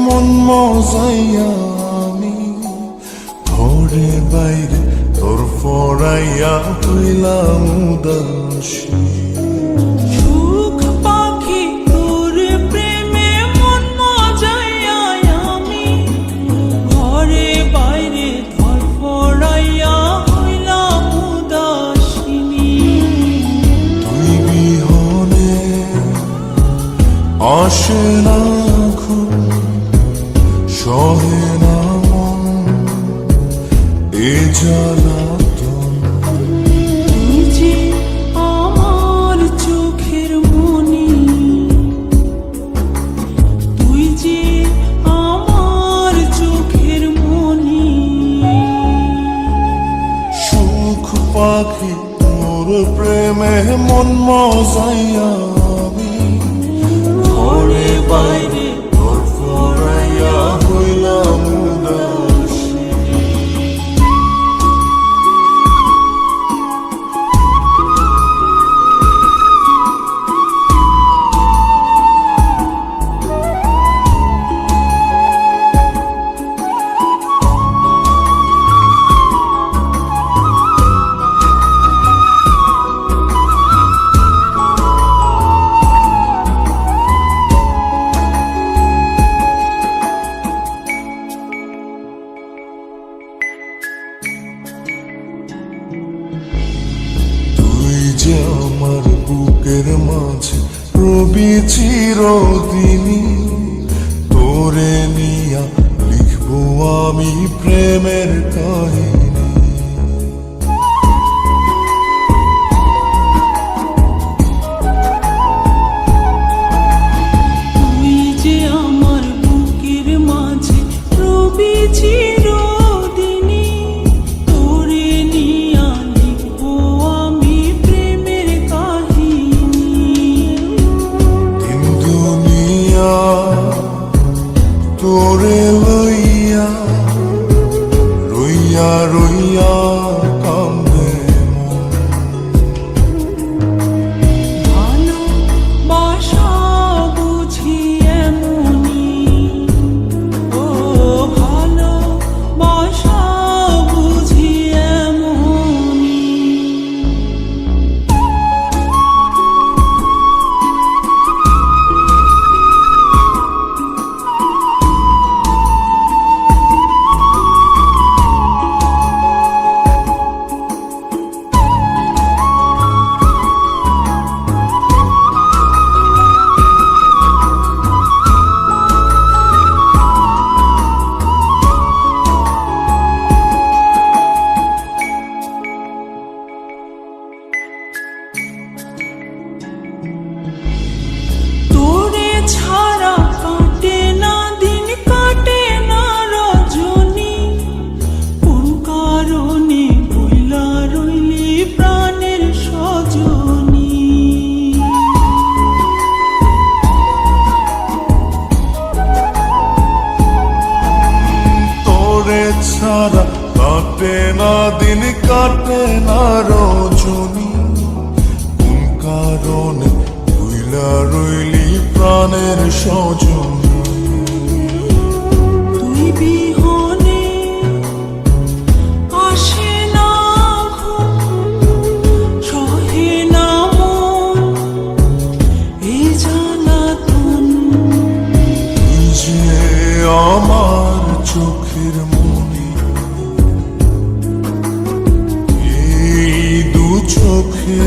মন মজাইয়া আমি ঘরে বাইরে তোর ফরাইয়া হইলাম উদাসী। সুখ পাখি তোর প্রেমে মন মজাইয়া আমি ঘরে বাইরে ধর ফরাইয়া হইলাম উদাসিনী। তুই বিহনে আসে না ঘুম, সহে না মন এ জ্বালাতন। তুই যে আমার চোখের মনি, তুই যে আমার চোখের মনি। সুখ পাখি তোর প্রেমে মন মজাইয়া আমি ঘরে বাইরে তোর ফরাইয়া হইলাম উদাসী। তুই যে আমার বুকের মাঝে রবি চিরদিনই, তোরে নিয়া লিখবো আমি প্রেমের কাহিনী। তুই যে আমার বুকের মাঝে রবি চিরদিনই, তোরে নিয়া লিখবো আমি প্রেমের কাহিনী। দিন দুনিয়া তোরে লইয়া রইয়া রইয়া কান্দে মন। ভালোবাসা বুঝি এমনি, ও ভালোবাসা বুঝি এমনি। তোরে ছাড়া কাটে না দিন, কাটে না রজনী। কোন কারণে বইলা রইলি প্রাণের সজনী। তোরে ছাড়া কাটে না দিন, কাটে না রজনী। কোন কারণে ভুইলা রইলি প্রাণের সজনী। তুই বিহনে আসে না ঘুম, সহে না মন এই জ্বালাতন। তুই যে আমার চোখের মনি, এই দু চোখে